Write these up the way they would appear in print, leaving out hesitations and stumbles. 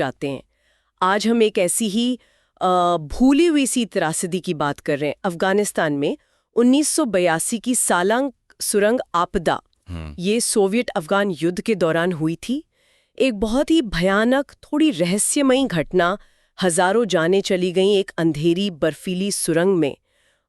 जाते हैं। आज हम एक ऐसी ही भूली हुई सी त्रासदी की बात कर रहे हैं। अफगानिस्तान में 1982 की सालांग सुरंग आपदा, ये सोवियत अफगान युद्ध के दौरान हुई थी। एक बहुत ही भयानक, थोड़ी रहस्यमयी घटना। हजारों जानें चली गईं एक अंधेरी बर्फीली सुरंग में,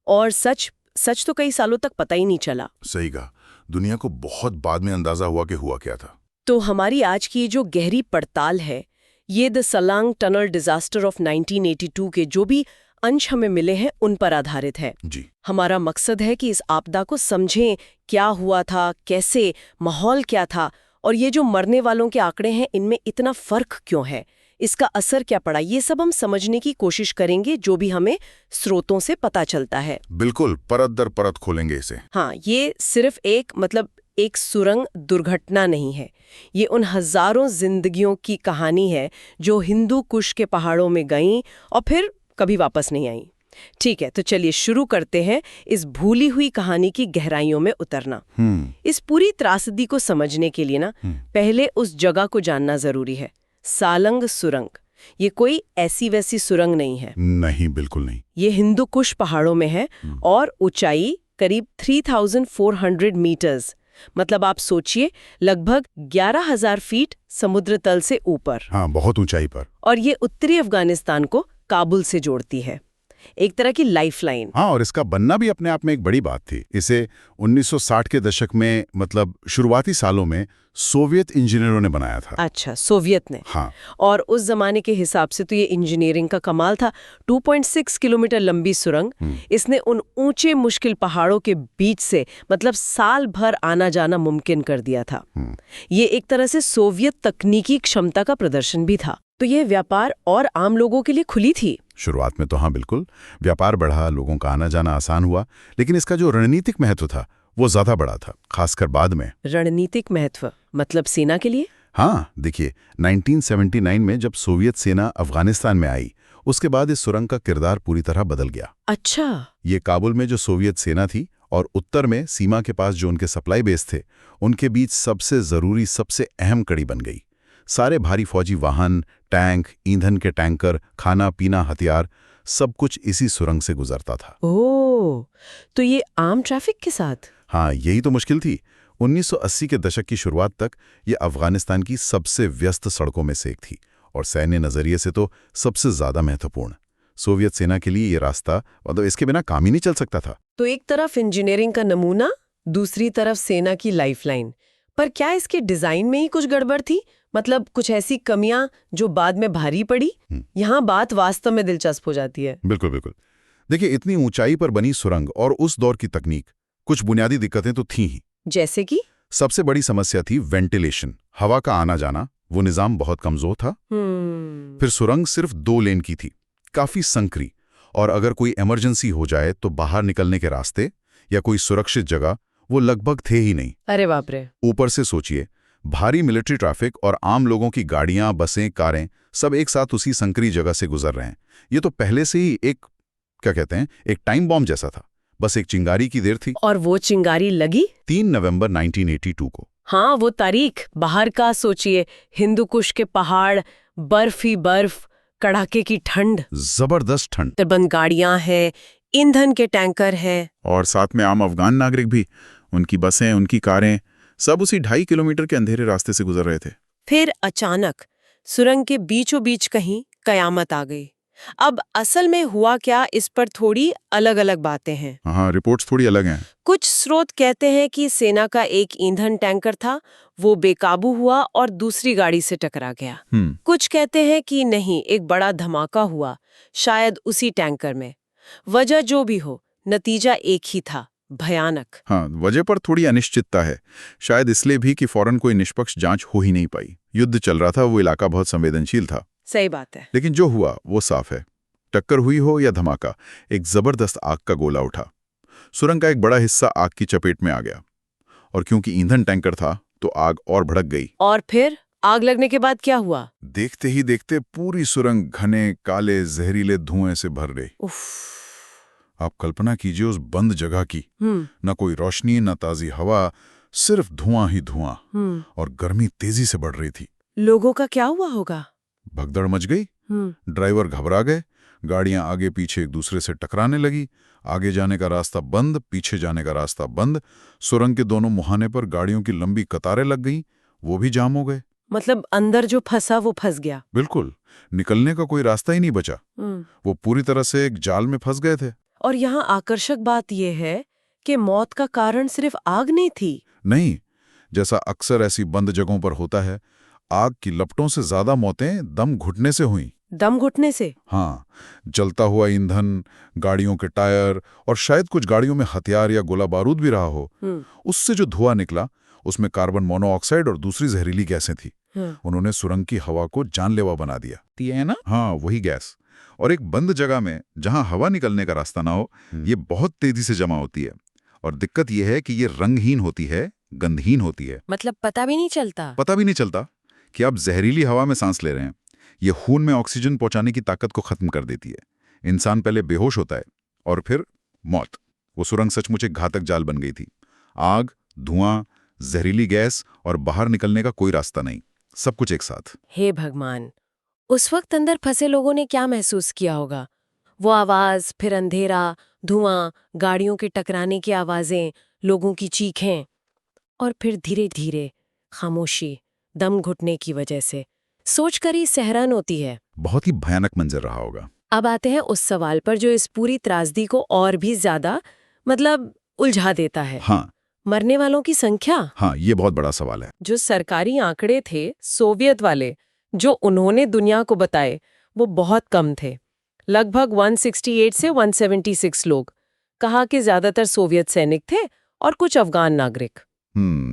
और सच तो कई सालों तक पता ही नहीं चला। सही कहा। दुनिया को बहुत बाद में अंदाजा हुआ कि हुआ क्या था। तो हमारी आज की जो गहरी पड़ताल है, ये the Salang tunnel disaster of 1982 के जो भी अंश हमें मिले हैं उन पर आधारित है। जी। हमारा मकसद है कि इस आपदा को समझें, क्या हुआ था, कैसे, माहौल क्या था, और ये जो मरने वालों के आंकड़े हैं इनमें इतना फर्क क्यों है, इसका असर क्या पड़ा, ये सब हम समझने की कोशिश करेंगे जो भी हमें स्रोतों से पता चलता है। बिल्कुल, परत दर परत खोलेंगे इसे। हाँ, ये सिर्फ एक सुरंग दुर्घटना नहीं है, ये उन हजारों जिंदगियों की कहानी है जो हिंदू कुश के पहाड़ों में गईं और फिर कभी वापस नहीं आईं। ठीक है, तो चलिए शुरू करते हैं इस भूली हुई कहानी की गहराइयों में उतरना। इस पूरी त्रासदी को समझने के लिए ना पहले उस जगह को जानना जरूरी है। सालंग सुरंग, ये कोई ऐसी वैसी सुरंग नहीं है। नहीं, बिल्कुल नहीं। ये हिंदू कुश पहाड़ों में है और ऊंचाई करीब 3400 मीटर्स, मतलब आप सोचिए लगभग 11,000 फीट समुद्र तल से ऊपर। हाँ, बहुत ऊंचाई पर। और ये उत्तरी अफगानिस्तान को काबुल से जोड़ती है, एक तरह की लाइफलाइन। हाँ, और इसका बनना भी अपने आप में एक बड़ी बात थी। इसे 1960 के दशक में, मतलब शुरुआती सालों में सोवियत इंजीनियरों ने बनाया था। अच्छा, सोवियत ने। हाँ। और उस जमाने के हिसाब से तो ये इंजीनियरिंग का कमाल था। 2.6 किलोमीटर लंबी सुरंग, इसने उन ऊंचे मुश्किल पहाड़ों के बीच से मतलब साल भर आना जाना मुमकिन कर दिया था। ये एक तरह से सोवियत तकनीकी क्षमता का प्रदर्शन भी था। तो ये व्यापार और आम लोगों के लिए खुली थी। शुरुआत में तो हाँ, बिल्कुल। व्यापार बढ़ा, लोगों का आना जाना आसान हुआ, लेकिन इसका जो रणनीतिक महत्व था वो ज्यादा बड़ा था, खासकर बाद में। रणनीतिक महत्व मतलब सेना के लिए? हाँ, देखिए 1979 में जब सोवियत सेना अफगानिस्तान में आई, उसके बाद इस सुरंग का किरदार पूरी तरह बदल गया। अच्छा। ये काबुल में जो सोवियत सेना थी और उत्तर में सीमा के पास जो उनके सप्लाई बेस थे, उनके बीच सबसे जरूरी, सबसे अहम कड़ी बन गई। सारे भारी फौजी वाहन, टैंक, ईंधन के टैंकर, खाना पीना, हथियार, सब कुछ इसी सुरंग से गुजरता था। ओह, तो ये आम ट्रैफिक के साथ? हाँ, यही तो मुश्किल थी। 1980 के दशक की शुरुआत तक ये अफगानिस्तान की सबसे व्यस्त सड़कों में से एक थी, और सैन्य नजरिए से तो सबसे ज्यादा महत्वपूर्ण। सोवियत सेना के लिए ये रास्ता, मतलब इसके बिना काम ही नहीं चल सकता था। तो एक तरफ इंजीनियरिंग का नमूना, दूसरी तरफ सेना की लाइफलाइन। पर क्या इसके डिजाइन में ही कुछ गड़बड़ थी? मतलब कुछ ऐसी कमियां जो बाद में भारी पड़ी? यहाँ बात वास्तव में दिलचस्प हो जाती है। बिल्कुल बिल्कुल। देखिए, इतनी ऊंचाई पर बनी सुरंग और उस दौर की तकनीक, कुछ बुनियादी दिक्कतें तो थी ही। जैसे कि? सबसे बड़ी समस्या थी वेंटिलेशन, हवा का आना जाना। वो निजाम बहुत कमजोर था। फिर सुरंग सिर्फ 2 लेन की थी, काफी संकरी, और अगर कोई इमरजेंसी हो जाए तो बाहर निकलने के रास्ते या कोई सुरक्षित जगह वो लगभग थे ही नहीं। अरे बाप रे। ऊपर से सोचिए, भारी मिलिट्री ट्रैफिक और आम लोगों की गाड़ियां, बसें, कारें सब एक साथ उसी संकरी जगह से गुजर रहे हैं। ये तो पहले से ही एक, क्या कहते हैं, एक टाइम बॉम्ब जैसा था। बस एक चिंगारी की देर थी। और वो चिंगारी लगी 3 नवंबर 1982 को। हाँ, वो तारीख। बाहर का सोचिए, हिंदू कुश के पहाड़, बर्फ ही बर्फ, कड़ाके की ठंड, जबरदस्त ठंड, तरबंद गाड़ियां हैं, ईंधन के टैंकर हैं, और साथ में आम अफगान नागरिक भी। उनकी बसें, उनकी कारें, सब उसी 2.5 किलोमीटर के अंधेरे रास्ते से गुजर रहे थे। फिर अचानक सुरंग के बीचों बीच कहीं कयामत आ गई। अब असल में हुआ क्या, इस पर थोड़ी अलग अलग बातें हैं। हाँ, रिपोर्ट्स थोड़ी अलग हैं। कुछ स्रोत कहते हैं कि सेना का एक ईंधन टैंकर था, वो बेकाबू हुआ और दूसरी गाड़ी से टकरा गया। कुछ कहते हैं कि नहीं, एक बड़ा धमाका हुआ, शायद उसी टैंकर में। वजह जो भी हो, नतीजा एक ही था, भयानक। हाँ, वजह पर थोड़ी अनिश्चितता है। शायद इसलिए भी कि फौरन कोई निष्पक्ष जांच हो ही नहीं पाई। युद्ध चल रहा था, वो इलाका बहुत संवेदनशील था। सही बात है। लेकिन जो हुआ वो साफ है। टक्कर हुई हो या धमाका, एक जबरदस्त आग का गोला उठा। सुरंग का एक बड़ा हिस्सा आग की चपेट में आ गया, और क्योंकि ईंधन टैंकर था तो आग और भड़क गई। और फिर आग लगने के बाद क्या हुआ? देखते ही देखते पूरी सुरंग घने, काले, जहरीले धुएं से भर गई। आप कल्पना कीजिए उस बंद जगह की। न कोई रोशनी, न ताजी हवा, सिर्फ धुआं ही धुआं, और गर्मी तेजी से बढ़ रही थी। लोगों का क्या हुआ होगा? भगदड़ मच गई। ड्राइवर घबरा गए, गाड़ियां आगे पीछे एक दूसरे से टकराने लगी। आगे जाने का रास्ता बंद, पीछे जाने का रास्ता बंद। सुरंग के दोनों मुहाने पर गाड़ियों की लंबी कतारें लग गईं, वो भी जाम हो गए। मतलब अंदर जो फंसा वो फंस गया। बिल्कुल, निकलने का कोई रास्ता ही नहीं बचा। वो पूरी तरह से एक जाल में फंस गए थे। और यहाँ आकर्षक बात यह है कि मौत का कारण सिर्फ आग नहीं थी। नहीं, जैसा अक्सर ऐसी बंद जगहों पर होता है, आग की लपटों से ज्यादा मौतें दम घुटने से हुईं। दम घुटने से? हाँ, जलता हुआ ईंधन, गाड़ियों के टायर और शायद कुछ गाड़ियों में हथियार या गोला बारूद भी रहा हो। उससे जो धुआं निकला, उसमें कार्बन मोनोऑक्साइड और दूसरी जहरीली गैसें थी। उन्होंने सुरंग की हवा को जानलेवा बना दिया। है ना? हाँ, वही गैस। और एक बंद जगह में जहां हवा निकलने का रास्ता ना हो, ये बहुत तेजी से जमा होती है। और दिक्कत यह है कि ये रंगहीन होती है, गंधहीन होती है। मतलब पता भी नहीं चलता कि आप जहरीली हवा में सांस ले रहे हैं। ये खून में ऑक्सीजन पहुंचाने की ताकत को खत्म कर देती है। इंसान पहले बेहोश होता है और फिर मौत। वो सुरंग सचमुच एक घातक जाल बन गई थी। आग, धुआं, जहरीली गैस और बाहर निकलने का कोई रास्ता नहीं, सब कुछ एक साथ। हे भगवान, उस वक्त अंदर फंसे लोगों ने क्या महसूस किया होगा? वो आवाज, फिर अंधेरा, धुआं, गाड़ियों के टकराने की आवाजें, लोगों की चीखें, और फिर धीरे धीरे खामोशी, दम घुटने की वजह से। सोचकर ही सहरन होती है। बहुत ही भयानक मंजर रहा होगा। अब आते हैं उस सवाल पर जो इस पूरी त्रासदी को और भी ज्यादा उलझा देता है। हाँ, मरने वालों की संख्या। हाँ, ये बहुत बड़ा सवाल है। जो सरकारी आंकड़े थे, सोवियत वाले, जो उन्होंने दुनिया को बताए, वो बहुत कम थे। लगभग 168 से 176 लोग। कहा कि ज्यादातर सोवियत सैनिक थे और कुछ अफगान नागरिक।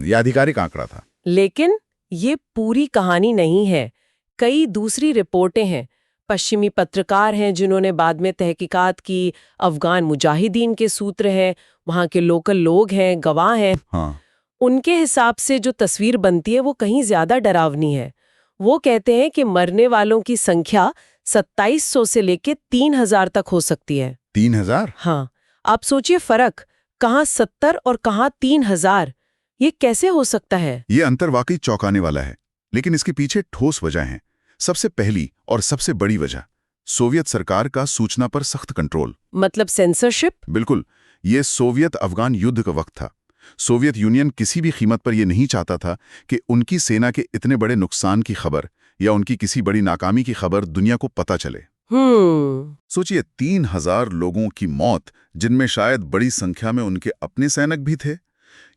ये आधिकारिक आंकड़ा था। लेकिन ये पूरी कहानी नहीं है। कई दूसरी रिपोर्टें हैं। पश्चिमी पत्रकार हैं जिन्होंने बाद में तहकीकात की, अफगान मुजाहिदीन के सूत्र हैं, वहाँ के लोकल लोग हैं, गवाह हैं। हाँ। उनके हिसाब से जो तस्वीर बनती है वो कहीं ज्यादा डरावनी है। वो कहते हैं कि मरने वालों की संख्या 2700 से लेके 3000 तक हो सकती है। 3000? हाँ, आप सोचिए फर्क, कहाँ 70 और कहाँ 3000। ये कैसे हो सकता है? ये अंतर वाकई चौंकाने वाला है, लेकिन इसके पीछे ठोस वजह है। सबसे पहली और सबसे बड़ी वजह, सोवियत सरकार का सूचना पर सख्त कंट्रोल। मतलब सेंसरशिप? बिल्कुल। ये सोवियत अफगान युद्ध का वक्त था। सोवियत यूनियन किसी भी कीमत पर यह नहीं चाहता था कि उनकी सेना के इतने बड़े नुकसान की खबर या उनकी किसी बड़ी नाकामी की खबर दुनिया को पता चले। सोचिए, 3000 लोगों की मौत, जिनमें शायद बड़ी संख्या में उनके अपने सैनिक भी थे।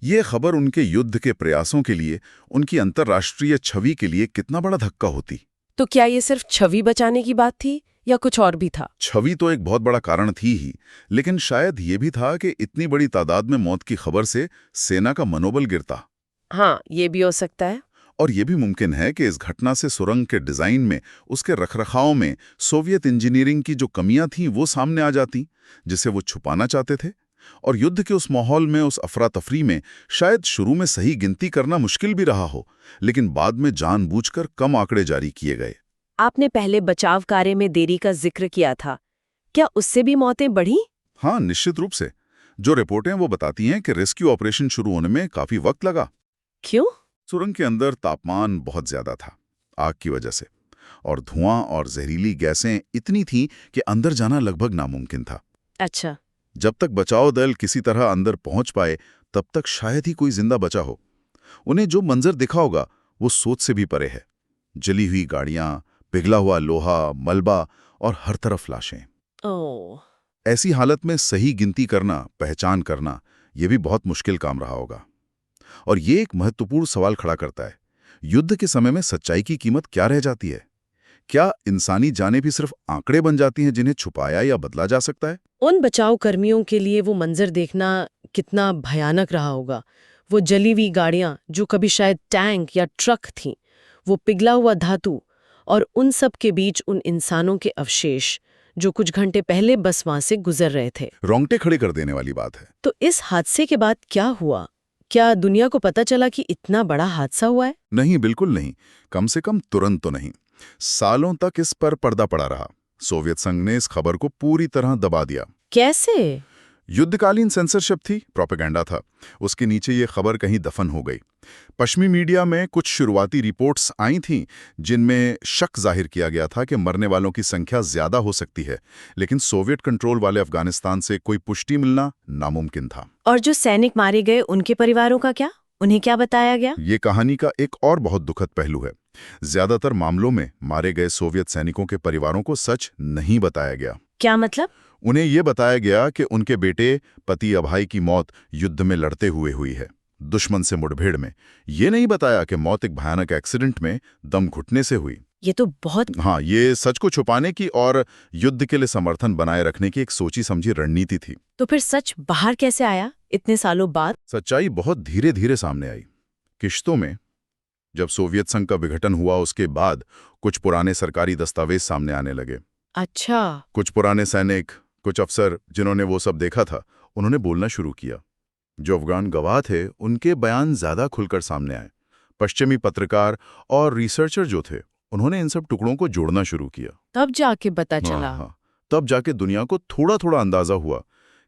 ये खबर उनके युद्ध के प्रयासों के लिए, उनकी अंतर्राष्ट्रीय छवि के लिए कितना बड़ा धक्का होती। तो क्या ये सिर्फ छवि बचाने की बात थी या कुछ और भी था? छवि तो एक बहुत बड़ा कारण थी ही, लेकिन शायद ये भी था कि इतनी बड़ी तादाद में मौत की खबर से सेना का मनोबल गिरता। हाँ, ये भी हो सकता है। और ये भी मुमकिन है कि इस घटना से सुरंग के डिजाइन में, उसके रखरखाव में सोवियत इंजीनियरिंग की जो कमियां थीं वो सामने आ जाती, जिसे वो छुपाना चाहते थे। और युद्ध के उस माहौल में, उस अफरा तफरी में शायद शुरू में सही गिनती करना मुश्किल भी रहा हो, लेकिन बाद में जानबूझकर कम आंकड़े जारी किए गए। आपने पहले बचाव कार्य में देरी का जिक्र किया था, क्या उससे भी मौतें बढ़ी? हाँ, निश्चित रूप से। जो रिपोर्टें वो बताती हैं कि रेस्क्यू ऑपरेशन शुरू होने में काफी वक्त लगा। क्यों? सुरंग के अंदर तापमान बहुत ज्यादा था आग की वजह से, और धुआं और जहरीली गैसें इतनी थीं कि अंदर जाना लगभग नामुमकिन था। अच्छा। जब तक बचाव दल किसी तरह अंदर पहुंच पाए, तब तक शायद ही कोई जिंदा बचा हो। उन्हें जो मंजर दिखा होगा वो सोच से भी परे है। जली हुई गाड़ियां, पिघला हुआ लोहा, मलबा और हर तरफ लाशें। ऐसी हालत में सही गिनती करना, पहचान करना, यह भी बहुत मुश्किल काम रहा होगा। और ये एक महत्वपूर्ण सवाल खड़ा करता है, युद्ध के समय में सच्चाई की कीमत क्या रह जाती है? क्या इंसानी जानें भी सिर्फ आंकड़े बन जाती हैं जिन्हें छुपाया या बदला जा सकता है? उन बचाव कर्मियों के लिए वो मंजर देखना कितना भयानक रहा होगा। वो जली हुई गाड़ियां जो कभी शायद टैंक या ट्रक थीं, वो पिघला हुआ धातु, और उन सब के बीच उन इंसानों के अवशेष जो कुछ घंटे पहले बस वहां से गुजर रहे थे। रोंगटे खड़े कर देने वाली बात है। तो इस हादसे के बाद क्या हुआ? क्या दुनिया को पता चला कि इतना बड़ा हादसा हुआ है? नहीं, बिल्कुल नहीं। कम से कम तुरंत तो नहीं। सालों तक इस पर पर्दा पड़ा रहा। सोवियत संघ ने इस खबर को पूरी तरह दबा दिया। कैसे? युद्धकालीन सेंसरशिप थी, प्रोपेगेंडा था। उसके नीचे ये खबर कहीं दफन हो गई। पश्चिमी मीडिया में कुछ शुरुआती रिपोर्ट्स आई थीं जिनमें शक जाहिर किया गया था कि मरने वालों की संख्या ज्यादा हो सकती है, लेकिन सोवियत कंट्रोल वाले अफगानिस्तान से कोई पुष्टि मिलना नामुमकिन था। और जो सैनिक मारे गए उनके परिवारों का क्या? उन्हें क्या बताया गया? ये कहानी का एक और बहुत दुखद पहलू है। ज्यादातर मामलों में मारे गए सोवियत सैनिकों के परिवारों को सच नहीं बताया गया। क्या मतलब? उन्हें ये बताया गया कि उनके बेटे, पति या भाई की मौत युद्ध में लड़ते हुए हुई है, दुश्मन से मुठभेड़ में। ये नहीं बताया कि मौत एक भयानक एक्सीडेंट में दम घुटने से हुई। ये तो बहुत... हाँ, ये सच को छुपाने की और युद्ध के लिए समर्थन बनाए रखने की एक सोची समझी रणनीति थी। तो फिर सच बाहर कैसे आया इतने सालों बाद? सच्चाई बहुत धीरे धीरे सामने आई, किश्तों में। जब सोवियत संघ का विघटन हुआ उसके बाद कुछ पुराने सरकारी दस्तावेज सामने आने लगे। अच्छा। कुछ पुराने सैनिक, कुछ अफसर जिन्होंने वो सब देखा था, उन्होंने बोलना शुरू किया। जो अफगान गवाह थे उनके बयान ज्यादा खुलकर सामने आए। पश्चिमी पत्रकार और रिसर्चर जो थे उन्होंने इन सब टुकड़ों को जोड़ना शुरू किया। तब जाके पता चला। हाँ, तब जाके दुनिया को थोड़ा थोड़ा अंदाजा हुआ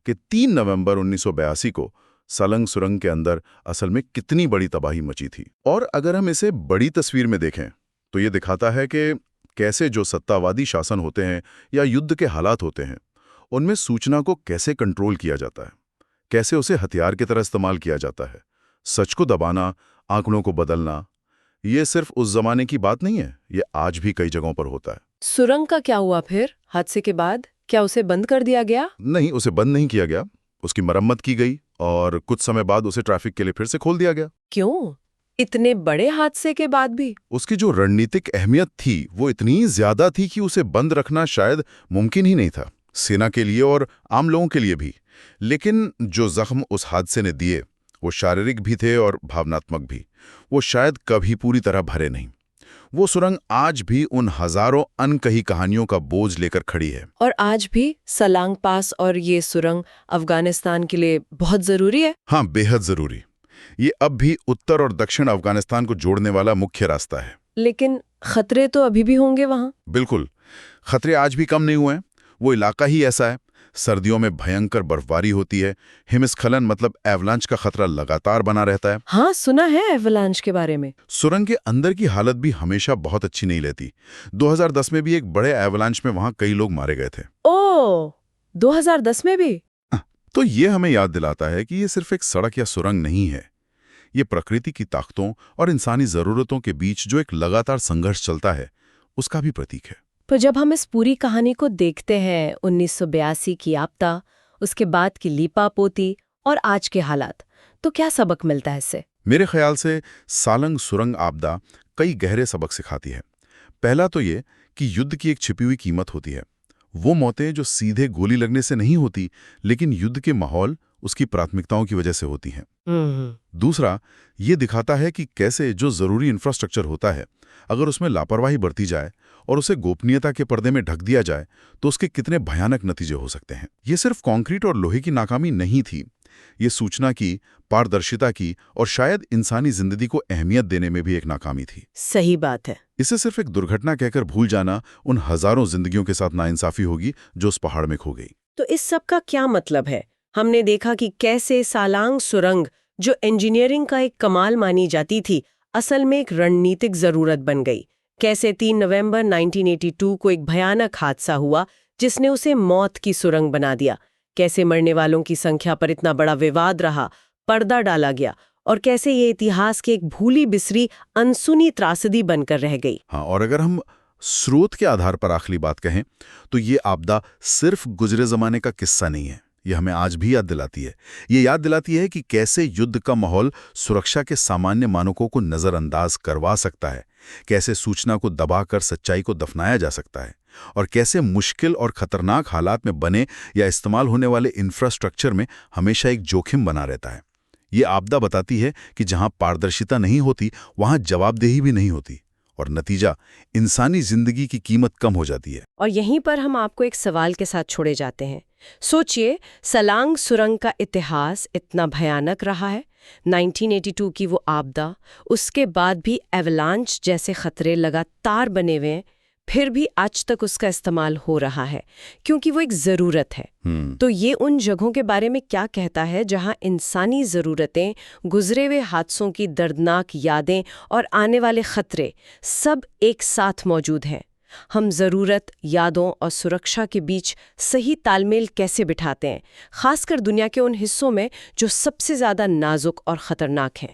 कि 3 नवंबर 1982 को सलंग सुरंग के अंदर असल में कितनी बड़ी तबाही मची थी। और अगर हम इसे बड़ी तस्वीर में देखें तो ये दिखाता है कि कैसे जो सत्तावादी शासन होते हैं या युद्ध के हालात होते हैं, उनमें सूचना को कैसे कंट्रोल किया जाता है, कैसे उसे हथियार की तरह इस्तेमाल किया जाता है। सच को दबाना, आंकड़ों को बदलना, ये सिर्फ उस जमाने की बात नहीं है, ये आज भी कई जगहों पर होता है। सुरंग का क्या हुआ फिर हादसे के बाद? क्या उसे बंद कर दिया गया? नहीं, उसे बंद नहीं किया गया। उसकी मरम्मत की गई और कुछ समय बाद उसे ट्रैफिक के लिए फिर से खोल दिया गया। क्यों? इतने बड़े हादसे के बाद भी? उसकी जो रणनीतिक अहमियत थी वो इतनी ज्यादा थी कि उसे बंद रखना शायद मुमकिन ही नहीं था, सेना के लिए और आम लोगों के लिए भी। लेकिन जो जख्म उस हादसे ने दिए वो शारीरिक भी थे और भावनात्मक भी। वो शायद कभी पूरी तरह भरे नहीं। वो सुरंग आज भी उन हजारों अनकही कहानियों का बोझ लेकर खड़ी है। और आज भी सलांग पास और ये सुरंग अफगानिस्तान के लिए बहुत जरूरी है। हाँ, बेहद जरूरी। ये अब भी उत्तर और दक्षिण अफगानिस्तान को जोड़ने वाला मुख्य रास्ता है। लेकिन खतरे तो अभी भी होंगे वहां। बिल्कुल, खतरे आज भी कम नहीं हुए हैं। वो इलाका ही ऐसा है। सर्दियों में भयंकर बर्फबारी होती है, हिमस्खलन मतलब एवलांच का खतरा लगातार बना रहता है। हाँ, सुना है एवलांच के बारे में। सुरंग के अंदर की हालत भी हमेशा बहुत अच्छी नहीं रहती। 2010 में भी एक बड़े एवलांच में वहां कई लोग मारे गए थे। ओह, 2010 में भी? तो ये हमें याद दिलाता है कि ये सिर्फ एक सड़क या सुरंग नहीं है। ये प्रकृति की ताकतों और इंसानी जरूरतों के बीच जो एक लगातार संघर्ष चलता है, उसका भी प्रतीक है। तो जब हम इस पूरी कहानी को देखते हैं, 1982 की आपदा, उसके बाद की लीपापोती और आज के हालात, तो क्या सबक मिलता है इससे? मेरे ख्याल से सालंग सुरंग आपदा कई गहरे सबक सिखाती है। पहला तो ये कि युद्ध की एक छिपी हुई कीमत होती है। वो मौतें जो सीधे गोली लगने से नहीं होती, लेकिन युद्ध के माहौल, उसकी प्राथमिकताओं की वजह से होती हैं। दूसरा, ये दिखाता है कि कैसे जो जरूरी इंफ्रास्ट्रक्चर होता है, अगर उसमें लापरवाही बरती जाए और उसे गोपनीयता के पर्दे में ढक दिया जाए तो उसके कितने भयानक नतीजे हो सकते हैं। ये सिर्फ कंक्रीट और लोहे की नाकामी नहीं थी, ये सूचना की, पारदर्शिता की और शायद इंसानी जिंदगी को अहमियत देने में भी एक नाकामी थी। सही बात है। इसे सिर्फ एक दुर्घटना कहकर भूल जाना उन हजारों जिंदगियों के साथ नाइंसाफी होगी जो उस पहाड़ में खो गई। तो इस सब का क्या मतलब है? हमने देखा कि कैसे सालांग सुरंग, जो इंजीनियरिंग का एक कमाल मानी जाती थी, असल में एक रणनीतिक जरूरत बन गई। कैसे 3 नवंबर 1982 को एक भयानक हादसा हुआ जिसने उसे मौत की सुरंग बना दिया। कैसे मरने वालों की संख्या पर इतना बड़ा विवाद रहा, पर्दा डाला गया, और कैसे ये इतिहास की एक भूली बिसरी अनसुनी त्रासदी बनकर रह गई। हाँ, और अगर हम स्रोत के आधार पर आखिरी बात कहें तो ये आपदा सिर्फ गुजरे जमाने का किस्सा नहीं है। ये हमें आज भी याद दिलाती है। ये याद दिलाती है कि कैसे युद्ध का माहौल सुरक्षा के सामान्य मानकों को नजरअंदाज करवा सकता है, कैसे सूचना को दबाकर सच्चाई को दफनाया जा सकता है, और कैसे मुश्किल और खतरनाक हालात में बने या इस्तेमाल होने वाले इंफ्रास्ट्रक्चर में हमेशा एक जोखिम बना रहता है। ये आपदा बताती है कि जहां पारदर्शिता नहीं होती वहां जवाबदेही भी नहीं होती, और नतीजा इंसानी जिंदगी की कीमत कम हो जाती है। और यहीं पर हम आपको एक सवाल के साथ छोड़े जाते हैं। सोचिए, सलांग सुरंग का इतिहास इतना भयानक रहा है, 1982 की वो आपदा, उसके बाद भी एवलांच जैसे खतरे लगातार बने हुए हैं, फिर भी आज तक उसका इस्तेमाल हो रहा है क्योंकि वो एक ज़रूरत है। तो ये उन जगहों के बारे में क्या कहता है जहां इंसानी ज़रूरतें, गुजरे हुए हादसों की दर्दनाक यादें और आने वाले खतरे सब एक साथ मौजूद हैं। हम ज़रूरत, यादों और सुरक्षा के बीच सही तालमेल कैसे बिठाते हैं, खासकर दुनिया के उन हिस्सों में जो सबसे ज़्यादा नाजुक और ख़तरनाक हैं।